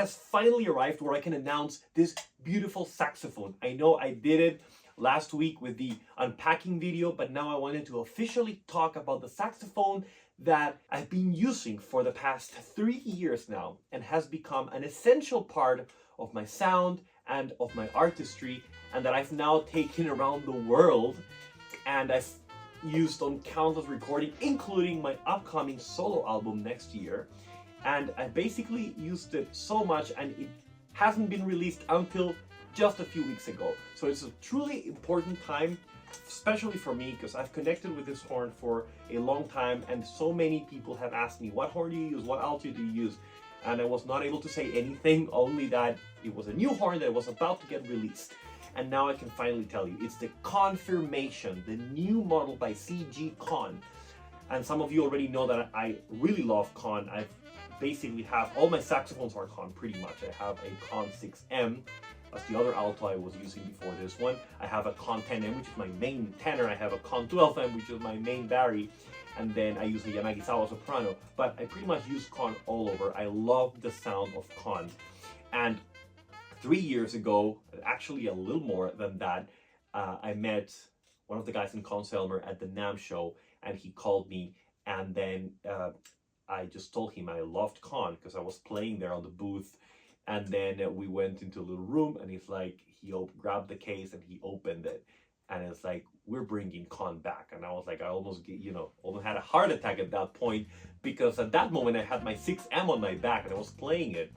has finally arrived where I can announce this beautiful saxophone. I know I did it last week with the unpacking video, but now I wanted to officially talk about the saxophone that I've been using for the past 3 years now and has become an essential part of my sound and of my artistry, and that I've now taken around the world and I've used on countless recordings, including my upcoming solo album next year. And I basically used it so much, and it hasn't been released until just a few weeks ago. So it's a truly important time, especially for me, because I've connected with this horn for a long time, and so many people have asked me, what horn do you use? What alto do you use? And I was not able to say anything, only that it was a new horn that was about to get released. And now I can finally tell you, it's the Connfirmation, the new model by CG Conn. And some of you already know that I really love Conn. I basically have, all my saxophones are Conn pretty much. I have a Conn 6M, that's the other alto I was using before this one. I have a Conn 10M, which is my main tenor. I have a Conn 12M, which is my main bari. And then I use a Yanagisawa soprano. But I pretty much use Conn all over. I love the sound of Conn. And 3 years ago, actually a little more than that, I met one of the guys in Conn at the NAMM show, and he called me, and then I just told him I loved Conn because I was playing there on the booth, and then we went into a little room, and he's like, he grabbed the case and he opened it, and it's like, we're bringing Conn back. And I was like, I almost almost had a heart attack at that point, because at that moment I had my 6M on my back and I was playing it.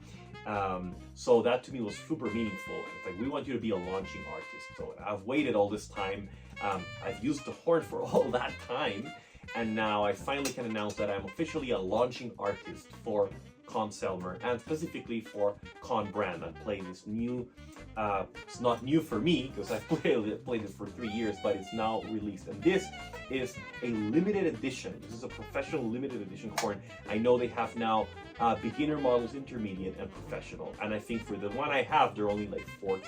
So that to me was super meaningful. It's like, we want you to be a launching artist. So I've waited all this time. I've used the horn for all that time. And now I finally can announce that I'm officially a launching artist for Conn, and specifically for Conn brand. I'm playing this new, it's not new for me because I've played it for 3 years, but it's now released. And this is a limited edition. This is a professional limited edition horn. I know they have now beginner models, intermediate, and professional. And I think for the one I have, there are only like 40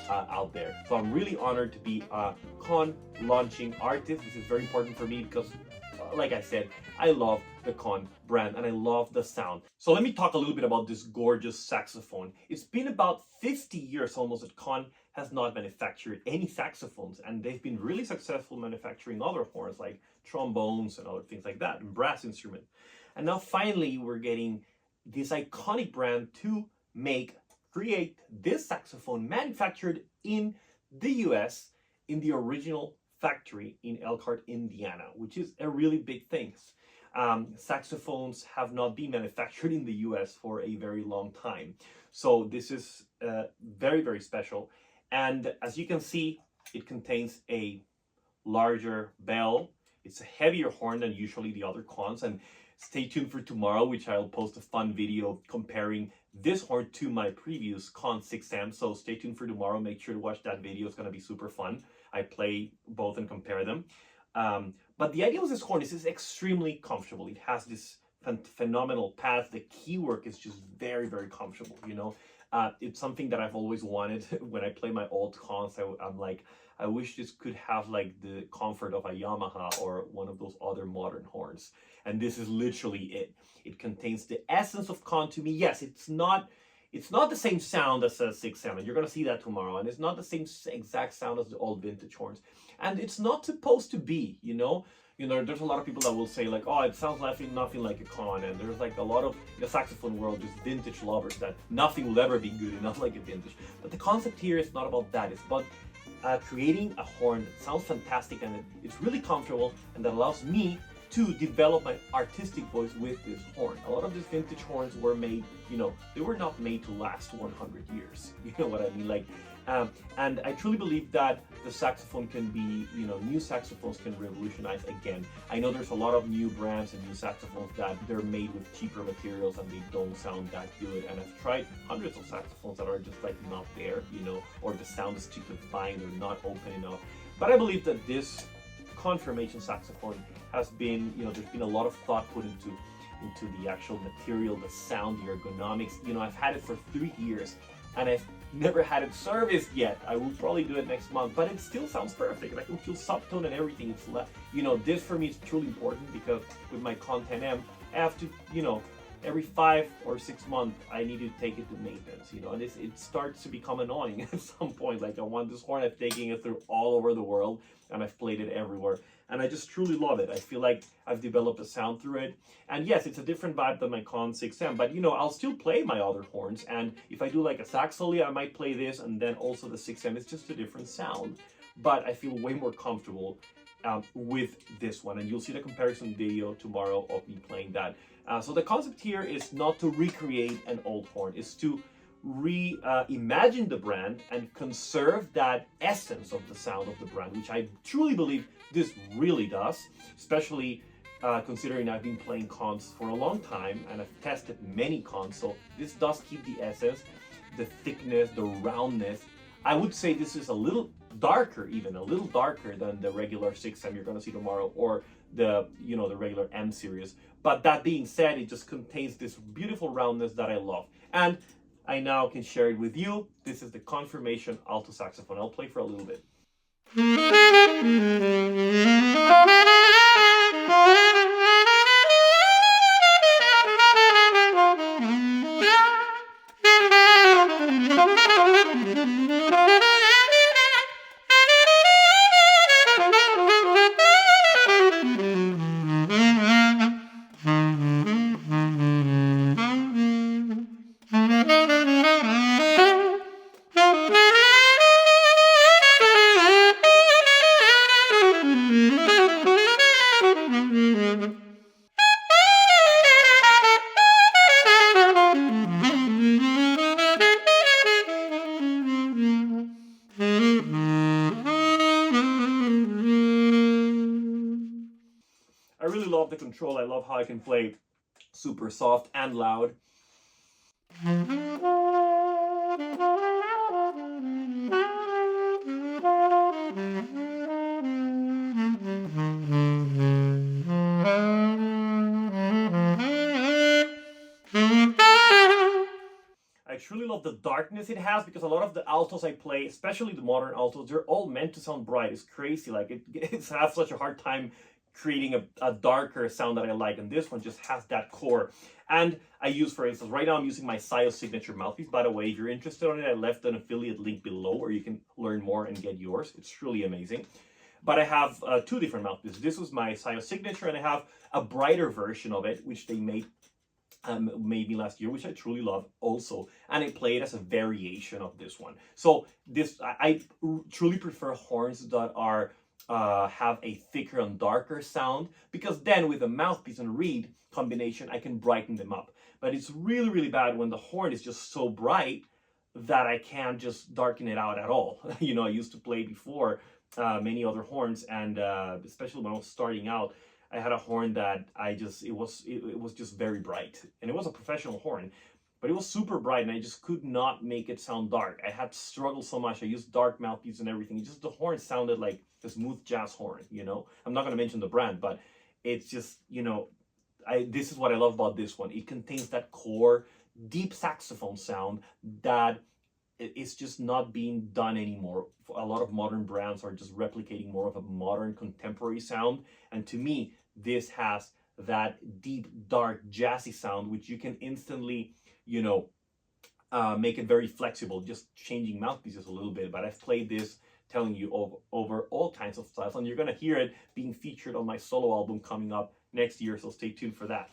out there. So I'm really honored to be a Conn launching artist. This is very important for me because, like I said, I love the Conn brand and I love the sound. So let me talk a little bit about this gorgeous saxophone. It's been about 50 years almost that Conn has not manufactured any saxophones, and they've been really successful manufacturing other horns like trombones and other things like that, and brass instruments. And now finally we're getting this iconic brand to create this saxophone manufactured in the US in the original factory in Elkhart, Indiana, which is a really big thing. Saxophones have not been manufactured in the US for a very long time. So this is very, very special. And as you can see, it contains a larger bell. It's a heavier horn than usually the other Conns. And stay tuned for tomorrow, which I'll post a fun video comparing this horn to my previous Conn 6M. So stay tuned for tomorrow. Make sure to watch that video. It's going to be super fun. I play both and compare them. But the idea with this horn is it's extremely comfortable. It has this phenomenal pads. The keywork is just very, very comfortable, you know. It's something that I've always wanted. When I play my old Conns, I'm like, I wish this could have like the comfort of a Yamaha or one of those other modern horns. And this is literally it. It contains the essence of Conn to me. Yes, it's not the same sound as a 6M, and you're going to see that tomorrow. And it's not the same exact sound as the old vintage horns. And it's not supposed to be, you know. There's a lot of people that will say like, oh, it sounds nothing like a Conn. And there's like a lot of, in the saxophone world, just vintage lovers that nothing will ever be good enough like a vintage. But the concept here is not about that. It's about creating a horn that sounds fantastic and it's really comfortable, and that allows me to develop my artistic voice with this horn. A lot of these vintage horns were made, they were not made to last 100 years. You know what I mean? Like, and I truly believe that the saxophone can be, new saxophones can revolutionize again. I know there's a lot of new brands and new saxophones that they're made with cheaper materials and they don't sound that good. And I've tried hundreds of saxophones that are just like not there, or the sound is too confined or not open enough. But I believe that this Connfirmation saxophone has been, there's been a lot of thought put into the actual material, the sound, the ergonomics. I've had it for 3 years and I've never had it serviced yet. I will probably do it next month, but it still sounds perfect and I can feel subtone and everything. It's this for me is truly important because with my Conn 10M, I have to, every 5 or 6 months, I need to take it to maintenance, you know, and it starts to become annoying at some point. Like, I want this horn, I've taken it through all over the world, and I've played it everywhere. And I just truly love it. I feel like I've developed a sound through it. And yes, it's a different vibe than my Conn 6M, but you know, I'll still play my other horns. And if I do like a sax solo, I might play this and then also the 6M. It's just a different sound. But I feel way more comfortable with this one. And you'll see the comparison video tomorrow of me playing that. So the concept here is not to recreate an old horn. It's to reimagine the brand and conserve that essence of the sound of the brand, which I truly believe this really does, especially considering I've been playing Conns for a long time and I've tested many Conns, so this does keep the essence, the thickness, the roundness. I would say this is a little darker, even a little darker than the regular 6M you're going to see tomorrow, or the, you know, the regular M series. But that being said, it just contains this beautiful roundness that I love. And I now can share it with you. This is the Connfirmation Alto Saxophone. I'll play for a little bit. I really love the control. I love how I can play super soft and loud. I truly love the darkness it has, because a lot of the altos I play, especially the modern altos, they're all meant to sound bright. It's crazy. Like, it has such a hard time creating a darker sound that I like, and this one just has that core. And I use, for instance, right now I'm using my Sio signature mouthpiece. By the way, if you're interested in it, I left an affiliate link below where you can learn more and get yours. It's truly amazing. But I have two different mouthpieces. This was my Sio signature, and I have a brighter version of it, which they made maybe last year, which I truly love also, and I play it as a variation of this one. So this, I truly prefer horns that are have a thicker and darker sound, because then with a mouthpiece and reed combination I can brighten them up. But it's really, really bad when the horn is just so bright that I can't just darken it out at all. You know, I used to play before many other horns, and especially when I was starting out, I had a horn that it was just very bright, and it was a professional horn, but it was super bright, and I just could not make it sound dark. I had struggled so much. I used dark mouthpiece and everything. Just the horn sounded like a smooth jazz horn, you know. I'm not going to mention the brand, but it's just, you know, this is what I love about this one. It contains that core, deep saxophone sound that it's just not being done anymore. A lot of modern brands are just replicating more of a modern contemporary sound, and to me, this has that deep, dark, jazzy sound, which you can instantly, you know, make it very flexible, just changing mouthpieces a little bit. But I've played this, telling you, over all kinds of styles, and you're gonna hear it being featured on my solo album coming up next year, so stay tuned for that.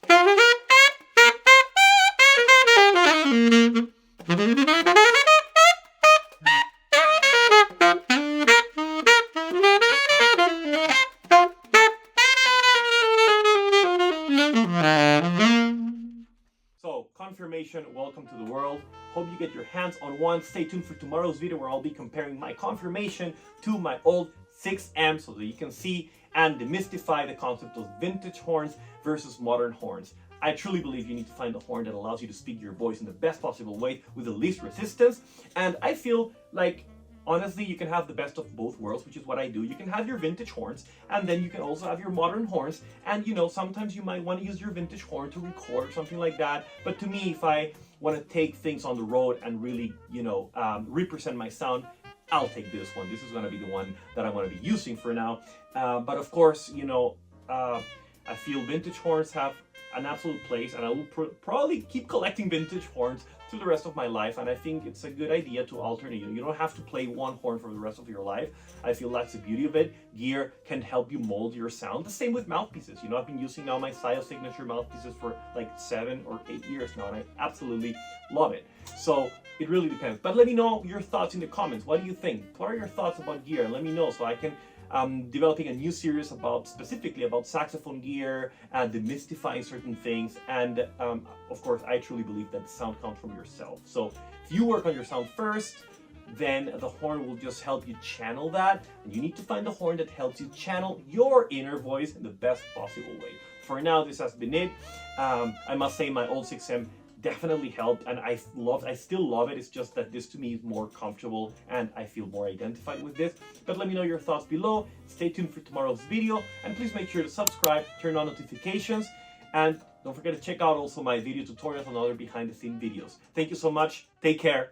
So, Connfirmation, welcome to the world. Hope you get your hands on one. Stay tuned for tomorrow's video where I'll be comparing my Connfirmation to my old 6M, so that you can see and demystify the concept of vintage horns versus modern horns. I truly believe you need to find a horn that allows you to speak your voice in the best possible way with the least resistance. And I feel like, honestly, you can have the best of both worlds, which is what I do. You can have your vintage horns, and then you can also have your modern horns. And, you know, sometimes you might want to use your vintage horn to record or something like that. But to me, if I want to take things on the road and really, you know, represent my sound, I'll take this one. This is going to be the one that I'm going to be using for now. But of course, you know, I feel vintage horns have an absolute place, and I will probably keep collecting vintage horns through the rest of my life. And I think it's a good idea to alternate. You don't have to play one horn for the rest of your life. I feel that's the beauty of it. Gear can help you mold your sound. The same with mouthpieces. You know, I've been using now my Sio Signature mouthpieces for like 7 or 8 years now, and I absolutely love it. So it really depends. But let me know your thoughts in the comments. What do you think? What are your thoughts about gear? Let me know so I can developing a new series specifically about saxophone gear and demystifying certain things. And of course, I truly believe that sound comes from yourself. So if you work on your sound first, then the horn will just help you channel that. And you need to find the horn that helps you channel your inner voice in the best possible way. For now, this has been it. I must say my old 6M definitely helped, and I still love it. It's just that this to me is more comfortable and I feel more identified with this. But let me know your thoughts below. Stay tuned for tomorrow's video, and please make sure to subscribe, turn on notifications, and don't forget to check out also my video tutorials and other behind the scenes videos. Thank you so much. Take care.